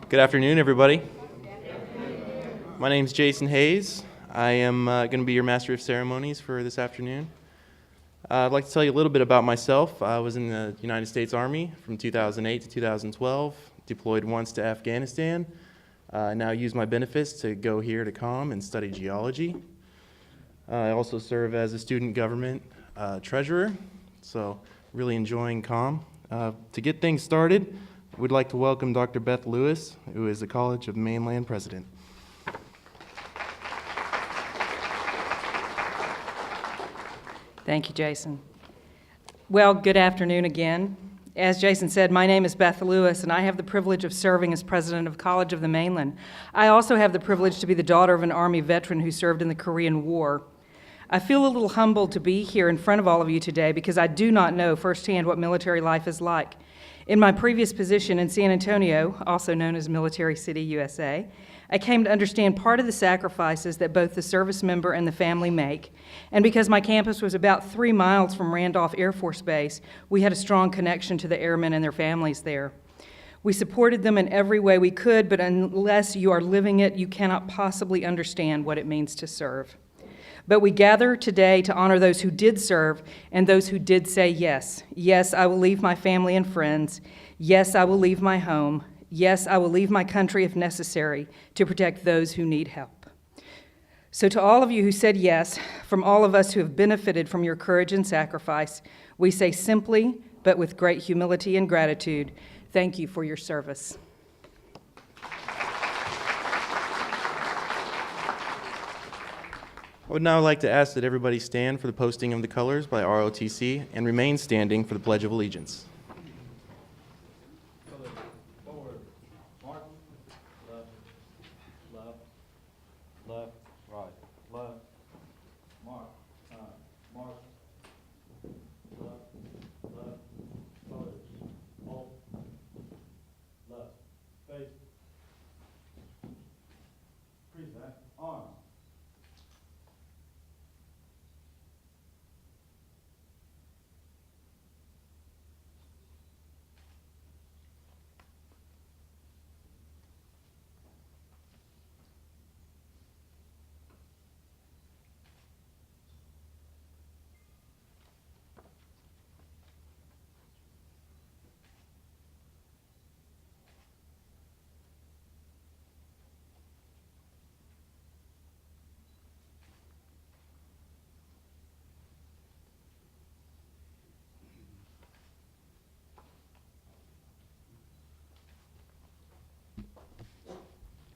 Good afternoon, everybody. My name is Jason Hayes. I am going to be your Master of Ceremonies for this afternoon. I'd like to tell you a little bit about myself. I was in the United States Army from 2008 to 2012, deployed once to Afghanistan. I now use my benefits to go here to COM and study geology. I also serve as a student government treasurer, so really enjoying COM. To get things started, we'd like to welcome Dr. Beth Lewis, who is the College of Mainland president. Thank you, Jason. Well, good afternoon again. As Jason said, my name is Beth Lewis, and I have the privilege of serving as president of College of the Mainland. I also have the privilege to be the daughter of an Army veteran who served in the Korean War. I feel a little humbled to be here in front of all of you today because I do not know firsthand what military life is like. In my previous position in San Antonio, also known as Military City, USA, I came to understand part of the sacrifices that both the service member and the family make. And because my campus was about 3 miles from Randolph Air Force Base, we had a strong connection to the airmen and their families there. We supported them in every way we could, but unless you are living it, you cannot possibly understand what it means to serve. But we gather today to honor those who did serve and those who did say yes. Yes, I will leave my family and friends. Yes, I will leave my home. Yes, I will leave my country if necessary to protect those who need help. So to all of you who said yes, from all of us who have benefited from your courage and sacrifice, we say simply, but with great humility and gratitude, thank you for your service. I would now like to ask that everybody stand for the posting of the colors by ROTC and remain standing for the Pledge of Allegiance. Forward, march, left, left, left, right, left, march, march, left, left, colors, hold, left, face, present, arms.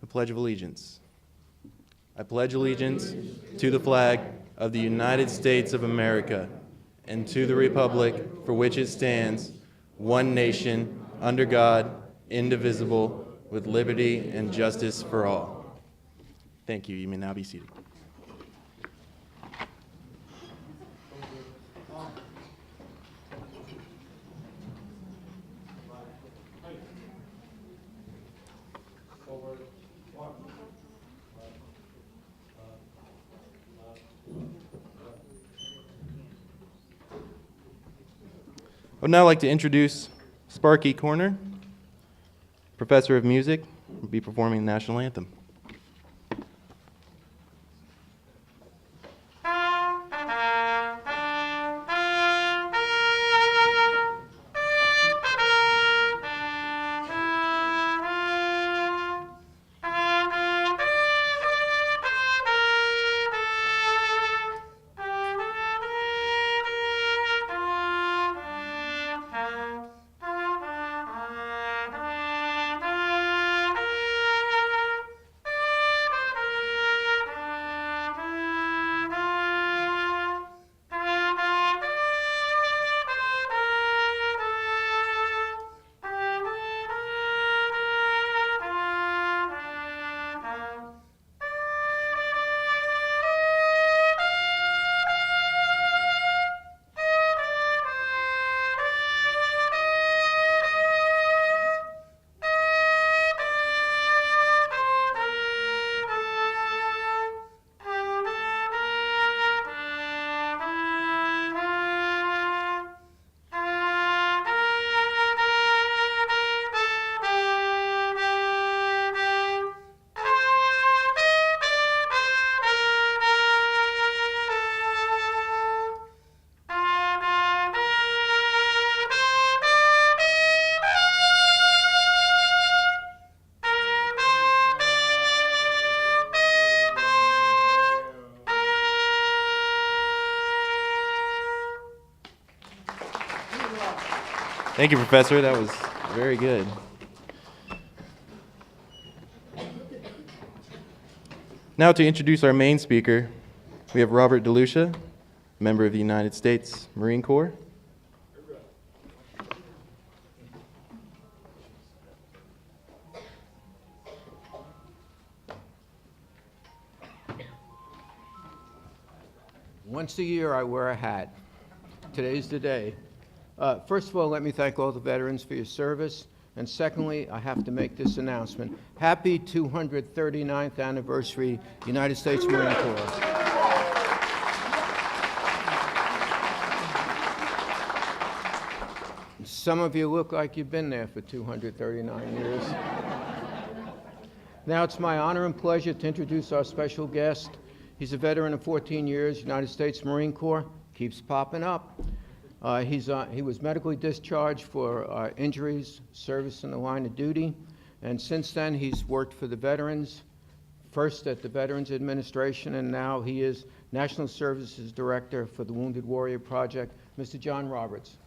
The Pledge of Allegiance. I pledge allegiance to the flag of the United States of America and to the republic for which it stands, one nation, under God, indivisible, with liberty and justice for all. Thank you. You may now be seated. I would now like to introduce Sparky Corner, professor of music, who will be performing the national anthem. Thank you, Professor. That was very good. Now to introduce our main speaker, we have Robert DeLucia, member of the United States Marine Corps. Once a year, I wear a hat. Today's the day. First of all, let me thank all the veterans for your service. And secondly, I have to make this announcement. Happy 239th anniversary, United States Marine Corps. Some of you look like you've been there for 239 years. Now it's my honor and pleasure to introduce our special guest. He's a veteran of 14 years, United States Marine Corps, keeps popping up. He was medically discharged for injuries, service in the line of duty, and since then he's worked for the veterans, first at the Veterans Administration, and now he is National Services Director for the Wounded Warrior Project, Mr. John Roberts.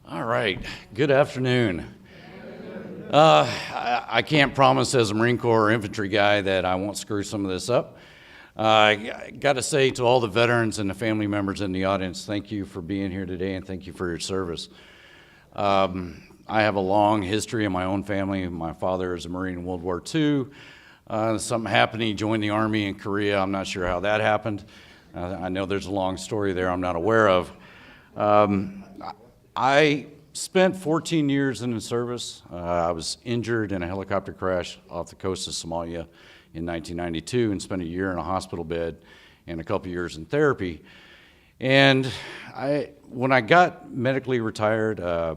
All right, good afternoon. I can't promise as a Marine Corps infantry guy that I won't screw some of this up. I got to say to all the veterans and the family members in the audience, thank you for being here today and thank you for your service. I have a long history in my own family. My father is a Marine in World War II. Something happened, he joined the Army in Korea. I'm not sure how that happened. I know there's a long story there I'm not aware of. I spent 14 years in the service. I was injured in a helicopter crash off the coast of Somalia in 1992 and spent a year in a hospital bed and a couple years in therapy. And when I got medically retired, a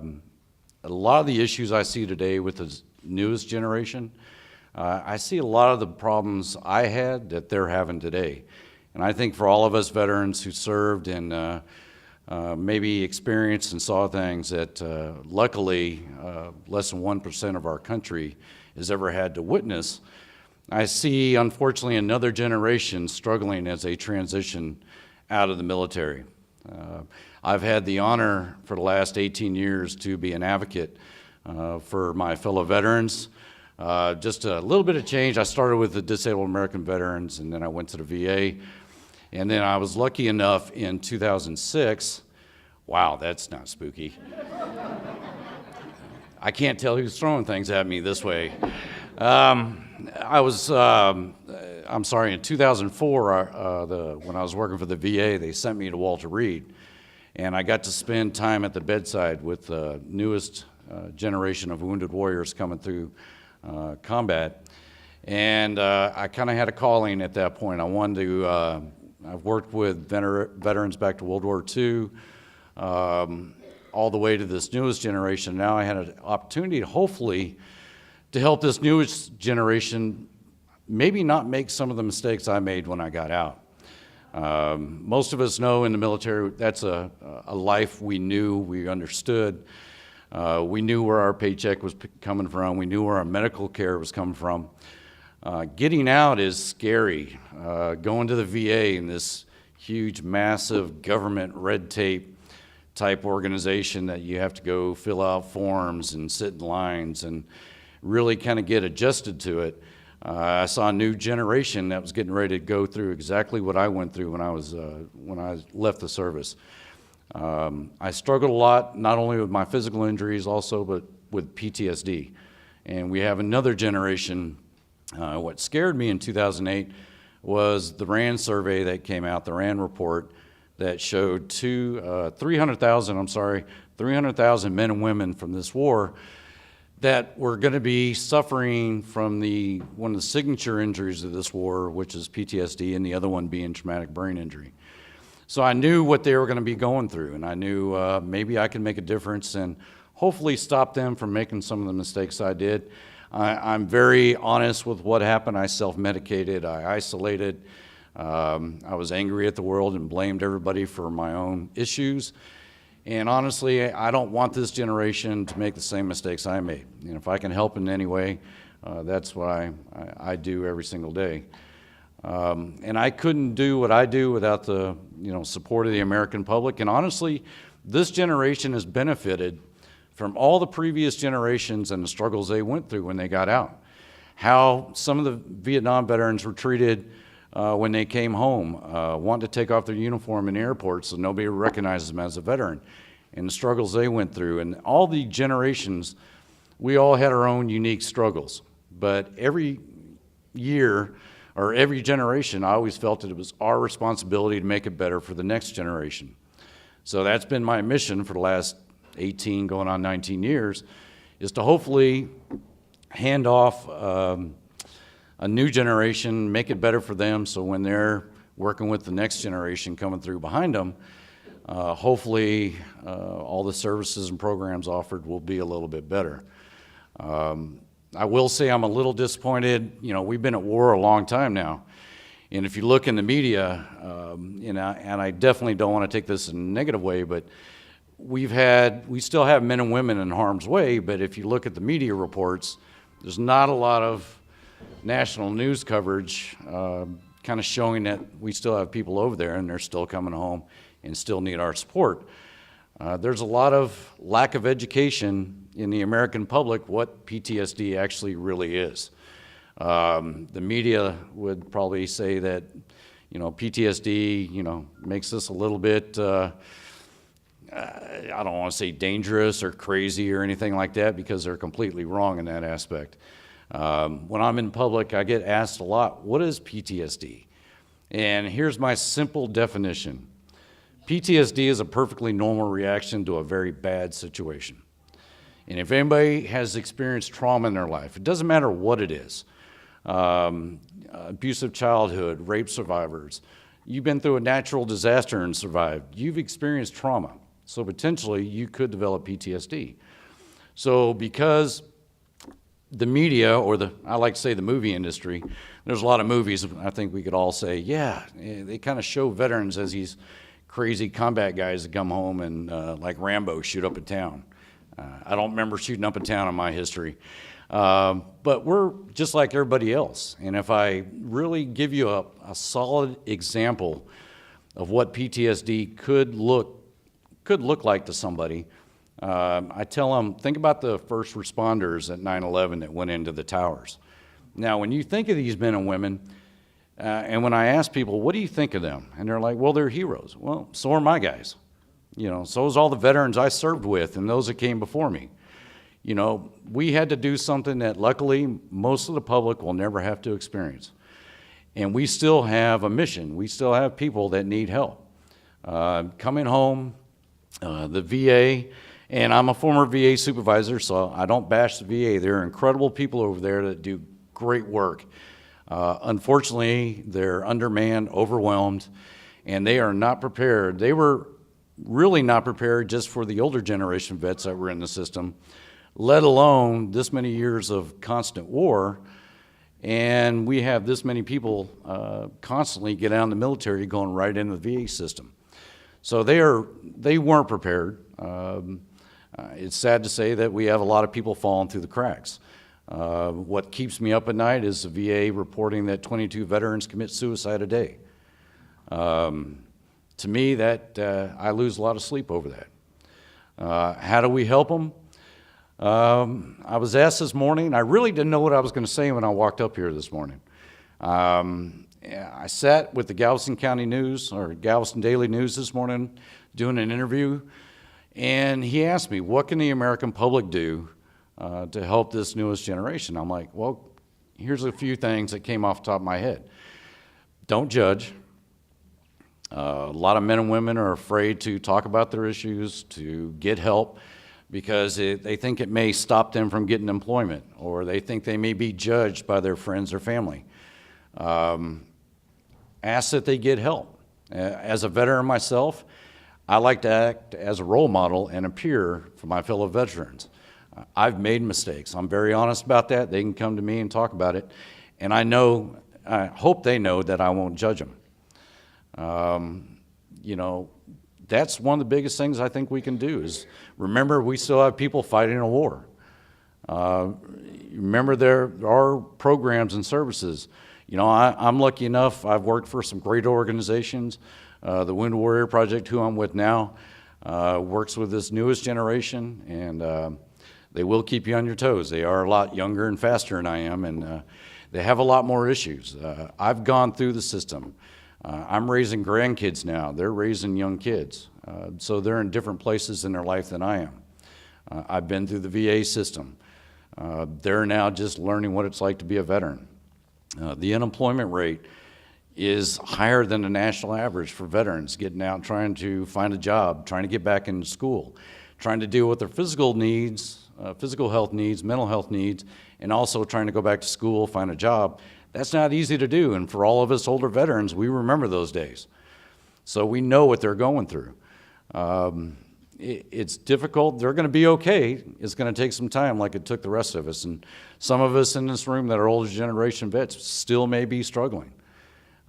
lot of the issues I see today with the newest generation, I see a lot of the problems I had that they're having today. And I think for all of us veterans who served and maybe experienced and saw things that luckily less than 1% of our country has ever had to witness, I see unfortunately another generation struggling as they transition out of the military. I've had the honor for the last 18 years to be an advocate for my fellow veterans. Just a little bit of change. I started with the Disabled American Veterans and then I went to the VA. And then I was lucky enough in 2006, wow, that's not spooky. I can't tell who's throwing things at me this way. I'm sorry, in 2004, when I was working for the VA, they sent me to Walter Reed. And I got to spend time at the bedside with the newest generation of wounded warriors coming through combat. And I kind of had a calling at that point. I wanted to I've worked with veterans back to World War II, all the way to this newest generation. Now I had an opportunity to hopefully to help this newest generation maybe not make some of the mistakes I made when I got out. Most of us know in the military that's a life we knew, we understood. We knew where our paycheck was coming from. We knew where our medical care was coming from. Getting out is scary. Going to the VA in this huge, massive government red tape type organization that you have to go fill out forms and sit in lines and really kind of get adjusted to it. I saw a new generation that was getting ready to go through exactly what I went through when I left the service. I struggled a lot, not only with my physical injuries also, but with PTSD. And we have another generation. What scared me in 2008 was the RAND survey that came out, the RAND report that showed 300,000 men and women from this war that were going to be suffering from one of the signature injuries of this war, which is PTSD, and the other one being traumatic brain injury. So I knew what they were going to be going through, and I knew maybe I could make a difference and hopefully stop them from making some of the mistakes I did. I'm very honest with what happened. I self-medicated, I isolated, I was angry at the world and blamed everybody for my own issues. And honestly, I don't want this generation to make the same mistakes I made. And if I can help in any way, that's what I do every single day. And I couldn't do what I do without the support of the American public. And honestly, this generation has benefited from all the previous generations and the struggles they went through when they got out. How some of the Vietnam veterans were treated when they came home, wanting to take off their uniform in airports so nobody recognizes them as a veteran, and the struggles they went through. And all the generations, we all had our own unique struggles. But every year, or every generation, I always felt that it was our responsibility to make it better for the next generation. So that's been my mission for the last 18, going on 19 years, is to hopefully hand off a new generation, make it better for them, so when they're working with the next generation coming through behind them, hopefully all the services and programs offered will be a little bit better. I will say I'm a little disappointed. We've been at war a long time now. And if you look in the media, and I definitely don't want to take this in a negative way, but we still have men and women in harm's way, but if you look at the media reports, there's not a lot of national news coverage kind of showing that we still have people over there and they're still coming home and still need our support. There's a lot of lack of education in the American public what PTSD actually really is. The media would probably say that, PTSD, makes us a little bit, I don't want to say dangerous or crazy or anything like that, because they're completely wrong in that aspect. When I'm in public, I get asked a lot, what is PTSD? And here's my simple definition. PTSD is a perfectly normal reaction to a very bad situation. And if anybody has experienced trauma in their life, it doesn't matter what it is, abusive childhood, rape survivors, you've been through a natural disaster and survived, you've experienced trauma. So potentially you could develop PTSD. So because the media, or I like to say the movie industry, there's a lot of movies, I think we could all say, yeah, they kind of show veterans as these crazy combat guys that come home and like Rambo shoot up a town. I don't remember shooting up a town in my history. But we're just like everybody else. And if I really give you a solid example of what PTSD could look like to somebody, I tell them, think about the first responders at 9/11 that went into the towers. Now, when you think of these men and women, and when I ask people, what do you think of them? And they're like, well, they're heroes. Well, so are my guys. So is all the veterans I served with and those that came before me. We had to do something that luckily most of the public will never have to experience. And we still have a mission. We still have people that need help. Coming home, the VA, and I'm a former VA supervisor, so I don't bash the VA. There are incredible people over there that do great work. Unfortunately, they're undermanned, overwhelmed, and they are not prepared. They were really not prepared just for the older generation vets that were in the system, let alone this many years of constant war. And we have this many people constantly get out of the military going right into the VA system. So they weren't prepared. It's sad to say that we have a lot of people falling through the cracks. What keeps me up at night is the VA reporting that 22 veterans commit suicide a day. To me, I lose a lot of sleep over that. How do we help them? I was asked this morning, I really didn't know what I was going to say when I walked up here this morning. I sat with the Galveston County News, or Galveston Daily News this morning, doing an interview, and he asked me, what can the American public do to help this newest generation? I'm like, well, here's a few things that came off the top of my head. Don't judge. A lot of men and women are afraid to talk about their issues, to get help, because they think it may stop them from getting employment, or they think they may be judged by their friends or family. Ask that they get help. As a veteran myself, I like to act as a role model and a peer for my fellow veterans. I've made mistakes. I'm very honest about that. They can come to me and talk about it. And I hope they know that I won't judge them. That's one of the biggest things I think we can do is remember we still have people fighting a war. Remember there are programs and services. You know, I'm lucky enough, I've worked for some great organizations. The Wounded Warrior Project, who I'm with now, works with this newest generation, and they will keep you on your toes. They are a lot younger and faster than I am, and they have a lot more issues. I've gone through the system. I'm raising grandkids now. They're raising young kids. So they're in different places in their life than I am. I've been through the VA system. They're now just learning what it's like to be a veteran. The unemployment rate is higher than the national average for veterans getting out, trying to find a job, trying to get back into school, trying to deal with their physical needs, physical health needs, mental health needs, and also trying to go back to school, find a job. That's not easy to do, and for all of us older veterans, we remember those days. So we know what they're going through. It's difficult. They're going to be okay. It's going to take some time like it took the rest of us, and some of us in this room that are older generation vets still may be struggling.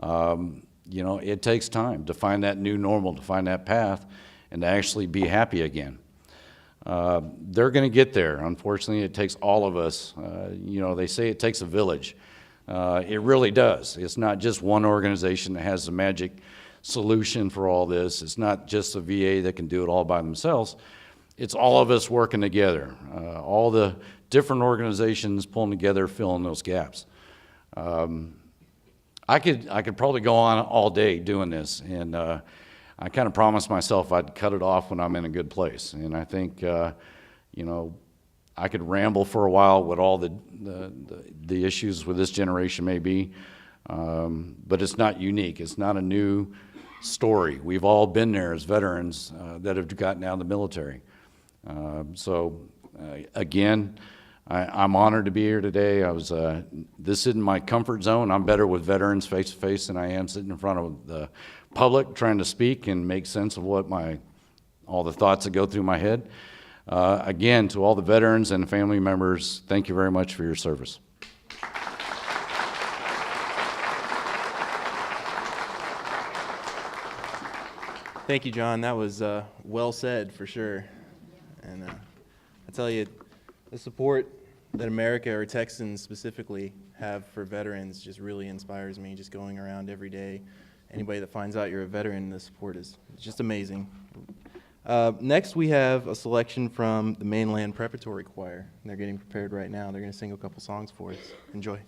You know, it takes time to find that new normal, to find that path, and to actually be happy again. They're going to get there. Unfortunately, it takes all of us. You know, they say it takes a village. It really does. It's not just one organization that has the magic solution for all this. It's not just the VA that can do it all by themselves. It's all of us working together. All the different organizations pulling together, filling those gaps. I could probably go on all day doing this, and I kind of promised myself I'd cut it off when I'm in a good place. And I think, you know, I could ramble for a while what all the issues with this generation may be, but it's not unique. It's not a new story. We've all been there as veterans that have gotten out of the military. Again, I'm honored to be here today. This isn't my comfort zone. I'm better with veterans face to face than I am sitting in front of the public trying to speak and make sense of what all the thoughts that go through my head. Again, to all the veterans and family members, thank you very much for your service. Thank you, John. That was well said for sure. And I tell you, the support that America, or Texans specifically, have for veterans just really inspires me. Just going around every day, anybody that finds out you're a veteran, the support is just amazing. Next, we have a selection from the Mainland Preparatory Choir. They're getting prepared right now. They're going to sing a couple songs for us. Enjoy.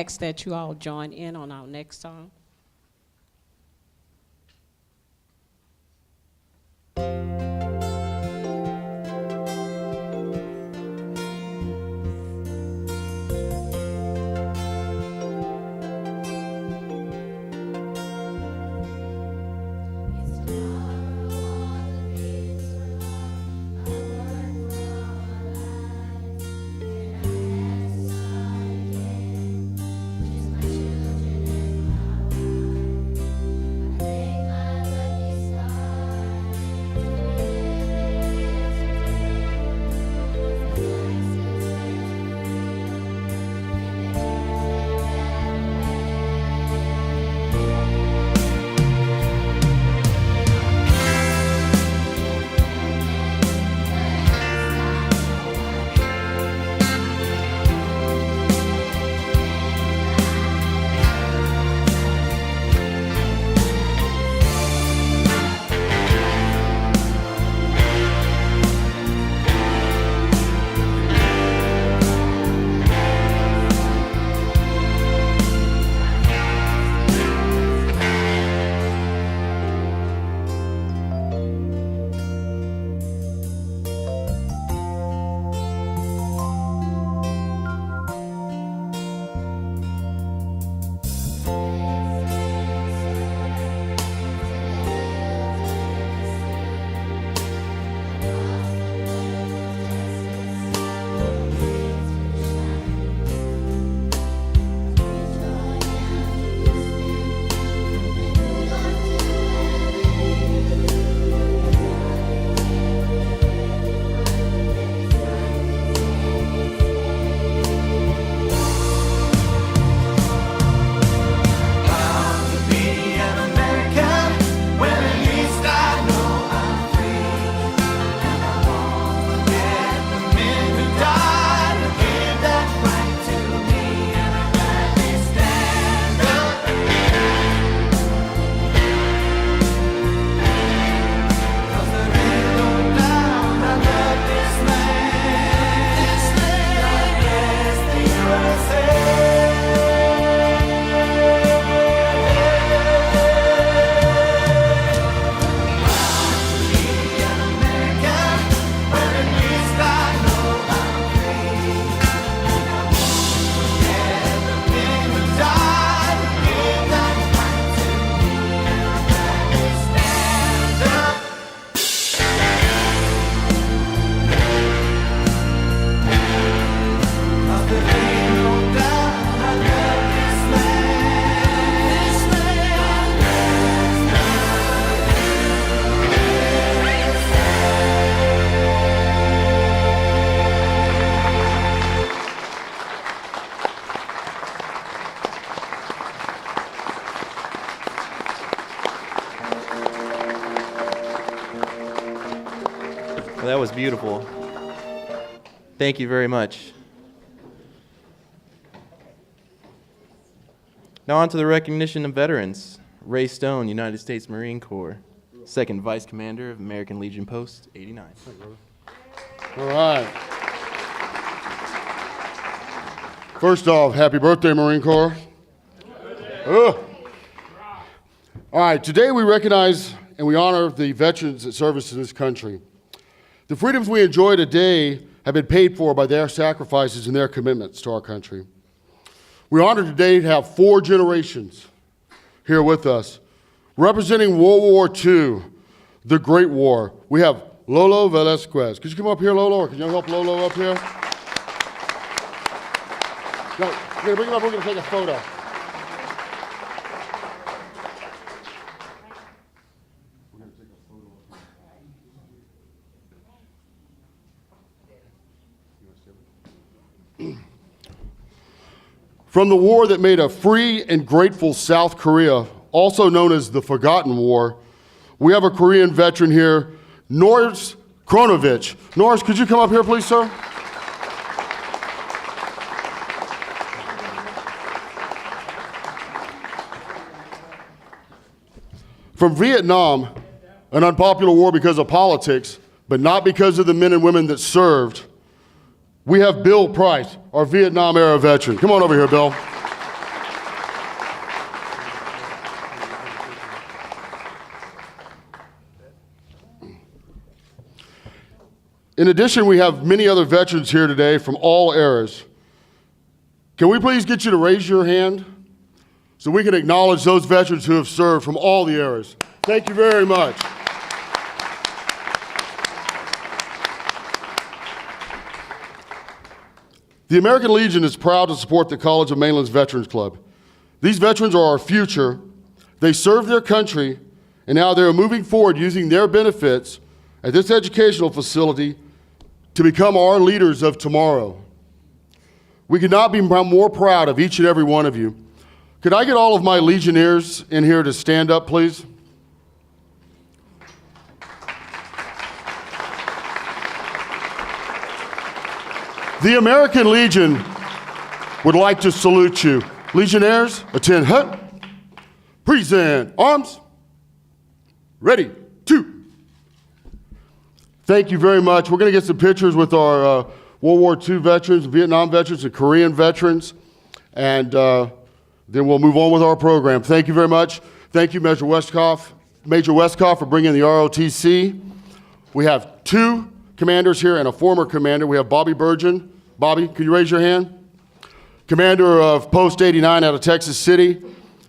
ask that you all join in on our next song. Well, that was beautiful. Thank you very much. Now on to the recognition of veterans. Ray Stone, United States Marine Corps, Second Vice Commander of American Legion Post 89. All right. First off, happy birthday, Marine Corps. Ugh. All right, today we recognize and we honor the veterans that service in this country. The freedoms we enjoy today have been paid for by their sacrifices and their commitments to our country. We're honored today to have 4 generations here with us. Representing World War II, the Great War, we have Lolo Velasquez. Could you come up here, Lolo, or can you help Lolo up here? No, we're gonna bring him up, we're gonna take a photo. From the war that made a free and grateful South Korea, also known as the Forgotten War, we have a Korean veteran here, Norris Kronovich. Norris, could you come up here, please, sir? From Vietnam, an unpopular war because of politics, but not because of the men and women that served, we have Bill Price, our Vietnam-era veteran. Come on over here, Bill. In addition, we have many other veterans here today from all eras. Can we please get you to raise your hand so we can acknowledge those veterans who have served from all the eras? Thank you very much. The American Legion is proud to support the College of Mainland's Veterans Club. These veterans are our future. They served their country, and now they're moving forward using their benefits at this educational facility to become our leaders of tomorrow. We could not be more proud of each and every one of you. Could I get all of my Legionnaires in here to stand up, please? The American Legion would like to salute you. Legionnaires, attend hut. Present arms. Ready, two. Thank you very much. We're going to get some pictures with our World War II veterans, Vietnam veterans, and Korean veterans, and then we'll move on with our program. Thank you very much. Thank you, Major Westhoff, for bringing the ROTC. We have two commanders here and a former commander. We have Bobby Burgeon. Bobby, can you raise your hand? Commander of Post 89 out of Texas City.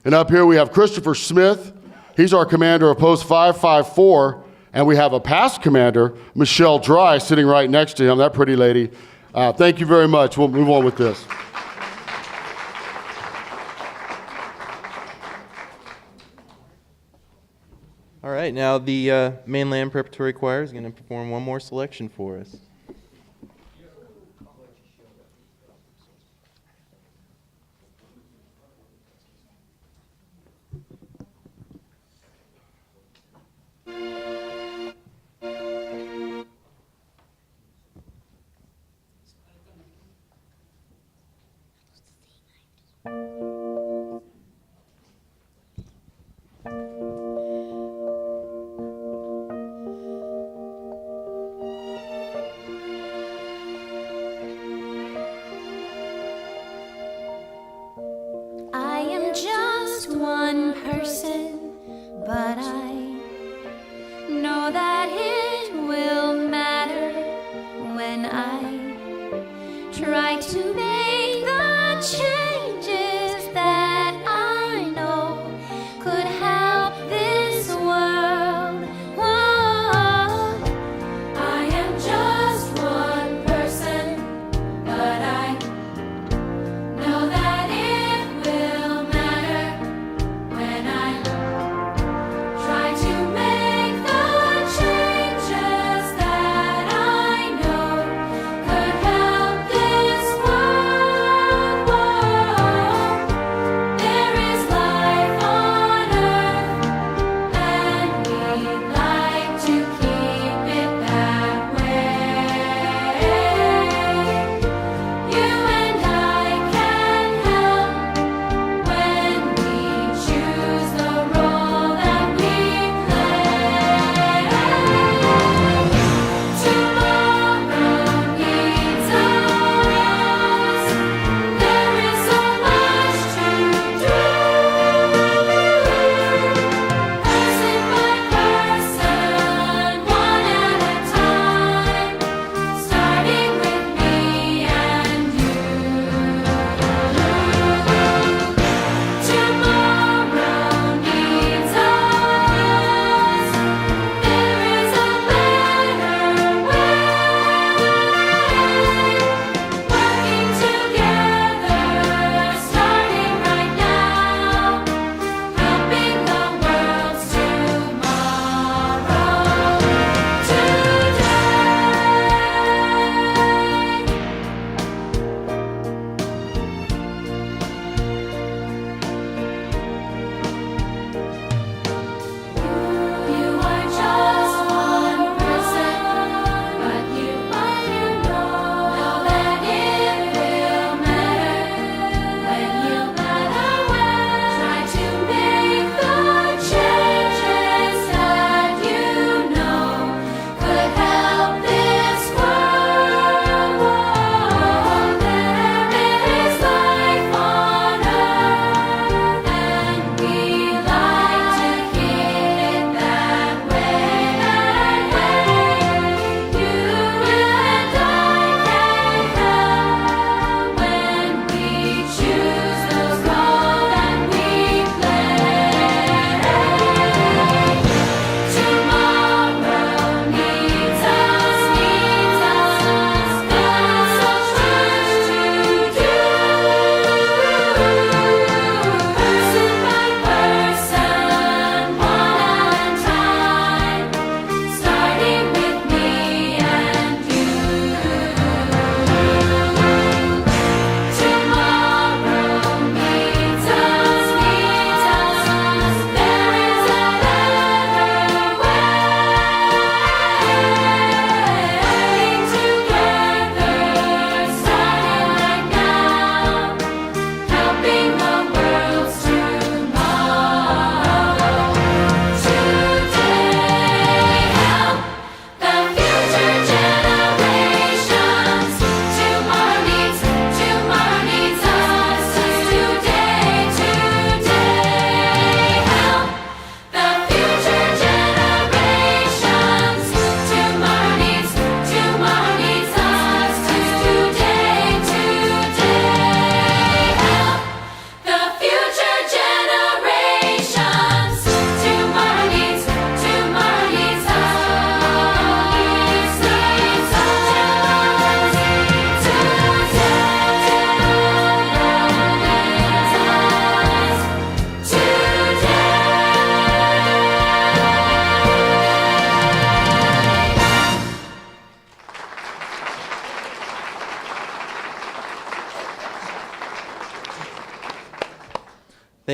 And up here we have Christopher Smith. He's our commander of Post 554. And we have a past commander, Michelle Dry, sitting right next to him, that pretty lady. Thank you very much. We'll move on with this. All right, now the Mainland Preparatory Choir is going to perform one more selection for us. I am just one person, but I know that it will matter when I try to make the changes that I know could help this world. Whoa. I am just one person, but I know that it will matter when I try to make the changes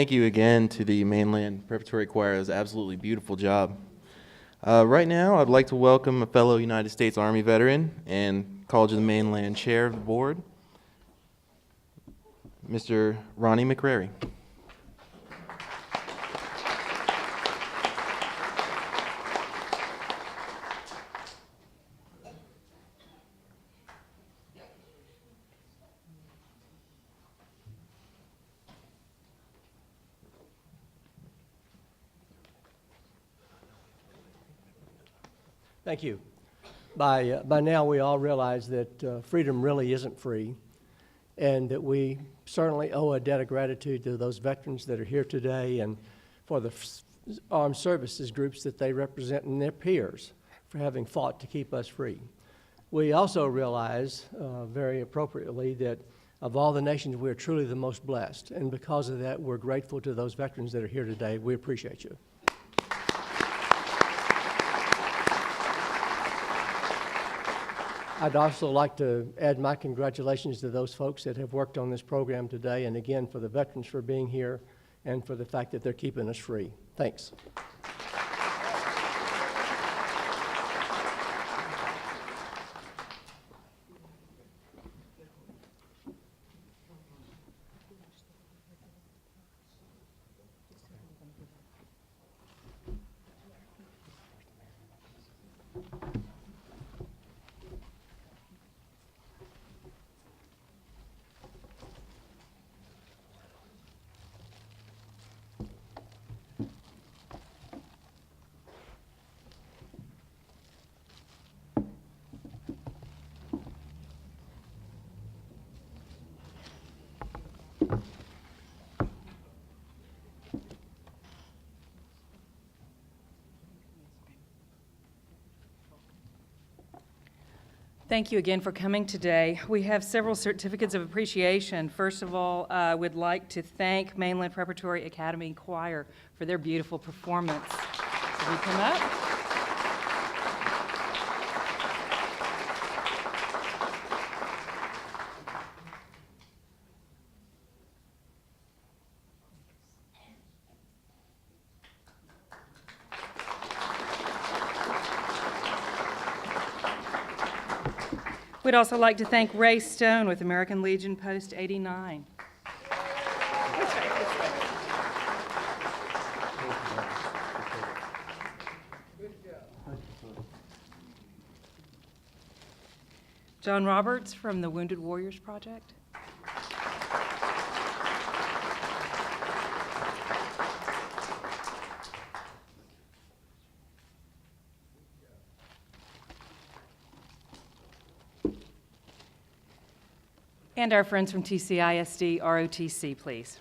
thank you again to the Mainland Preparatory Choir. It was an absolutely beautiful job. Right now, I'd like to welcome a fellow United States Army veteran and College of the Mainland Chair of the Board, Mr. Ronnie McCrary. Thank you. By now, we all realize that freedom really isn't free, and that we certainly owe a debt of gratitude to those veterans that are here today and for the armed services groups that they represent and their peers for having fought to keep us free. We also realize very appropriately that of all the nations, we're truly the most blessed, and because of that, we're grateful to those veterans that are here today. We appreciate you. I'd also like to add my congratulations to those folks that have worked on this program today, and again, for the veterans for being here and for the fact that they're keeping us free. Thanks. Thank you again for coming today. We have several certificates of appreciation. First of all, I would like to thank Mainland Preparatory Academy Choir for their beautiful performance. Will you come up? We'd also like to thank Ray Stone with American Legion Post 89. John Roberts from the Wounded Warriors Project. And our friends from TCISD ROTC, please.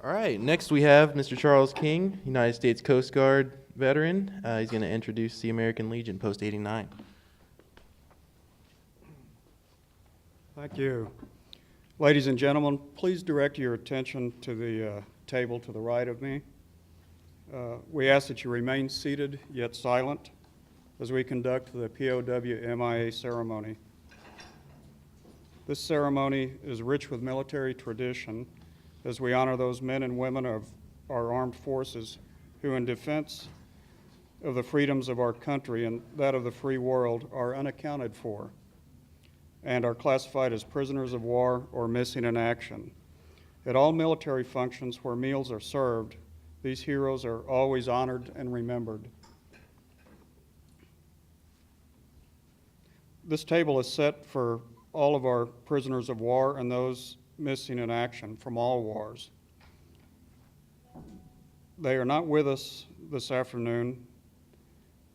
All right, next we have Mr. Charles King, United States Coast Guard veteran. He's going to introduce the American Legion, Post 89. Thank you. Ladies and gentlemen, please direct your attention to the table to the right of me. We ask that you remain seated yet silent as we conduct the POW MIA ceremony. This ceremony is rich with military tradition as we honor those men and women of our armed forces who, in defense of the freedoms of our country and that of the free world, are unaccounted for and are classified as prisoners of war or missing in action. At all military functions where meals are served, these heroes are always honored and remembered. This table is set for all of our prisoners of war and those missing in action from all wars. They are not with us this afternoon.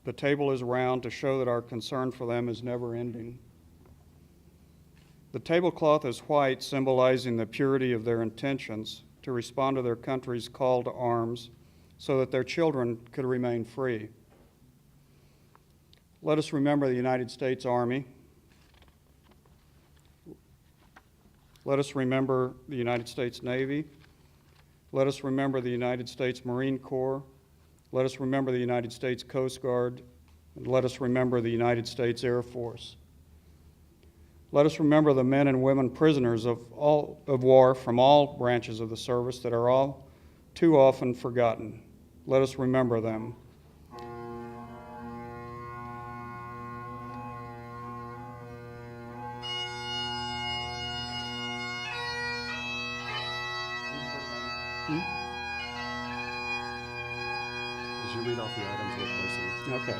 The table is round to show that our concern for them is never ending. The tablecloth is white, symbolizing the purity of their intentions to respond to their country's call to arms so that their children could remain free. Let us remember the United States Army. Let us remember the United States Navy. Let us remember the United States Marine Corps. Let us remember the United States Coast Guard. And let us remember the United States Air Force. Let us remember the men and women prisoners of war from all branches of the service that are all too often forgotten. Let us remember them. As you read off the items, we'll place them. Okay.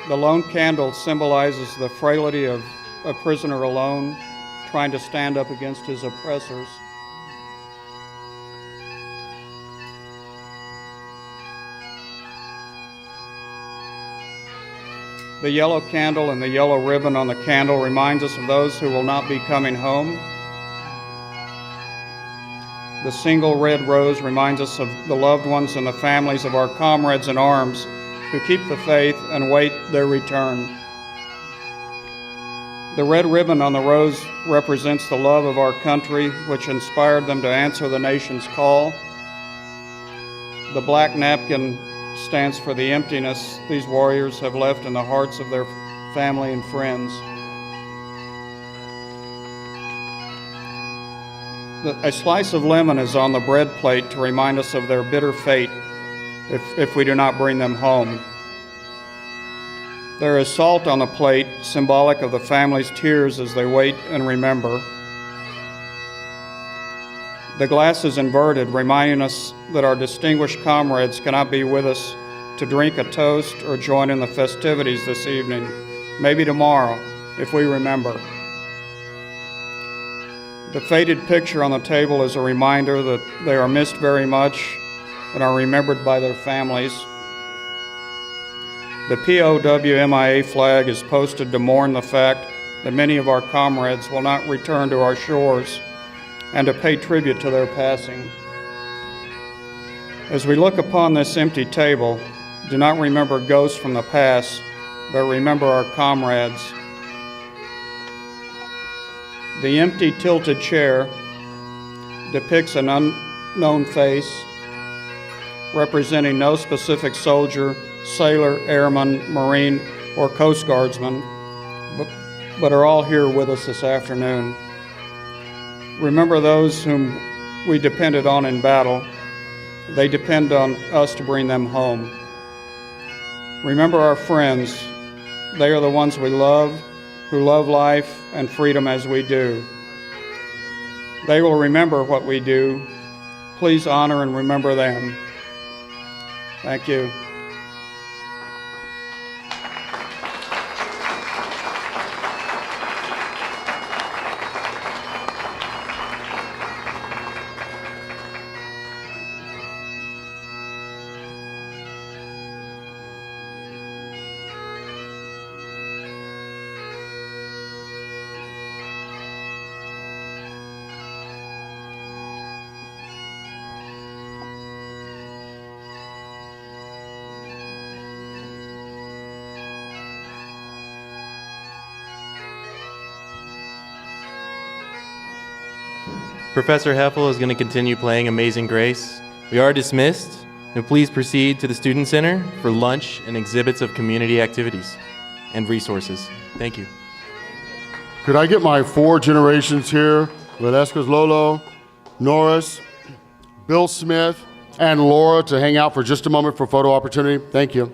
The lone candle symbolizes the frailty of a prisoner alone, trying to stand up against his oppressors. The yellow candle and the yellow ribbon on the candle reminds us of those who will not be coming home. The single red rose reminds us of the loved ones and the families of our comrades in arms who keep the faith and wait their return. The red ribbon on the rose represents the love of our country, which inspired them to answer the nation's call. The black napkin stands for the emptiness these warriors have left in the hearts of their family and friends. A slice of lemon is on the bread plate to remind us of their bitter fate if we do not bring them home. There is salt on the plate, symbolic of the family's tears as they wait and remember. The glass is inverted, reminding us that our distinguished comrades cannot be with us to drink a toast or join in the festivities this evening, maybe tomorrow, if we remember. The faded picture on the table is a reminder that they are missed very much and are remembered by their families. The POW-MIA flag is posted to mourn the fact that many of our comrades will not return to our shores and to pay tribute to their passing. As we look upon this empty table, do not remember ghosts from the past, but remember our comrades. The empty tilted chair depicts an unknown face representing no specific soldier, sailor, airman, Marine, or Coast Guardsman, but are all here with us this afternoon. Remember those whom we depended on in battle. They depend on us to bring them home. Remember our friends. They are the ones we love, who love life and freedom as we do. They will remember what we do. Please honor and remember them. Thank you. Professor Heffel is going to continue playing Amazing Grace. We are dismissed, and please proceed to the Student Center for lunch and exhibits of community activities and resources. Thank you. Could I get my 4 generations here? Valesquez Lolo, Norris, Bill Smith, and Laura to hang out for just a moment for photo opportunity? Thank you.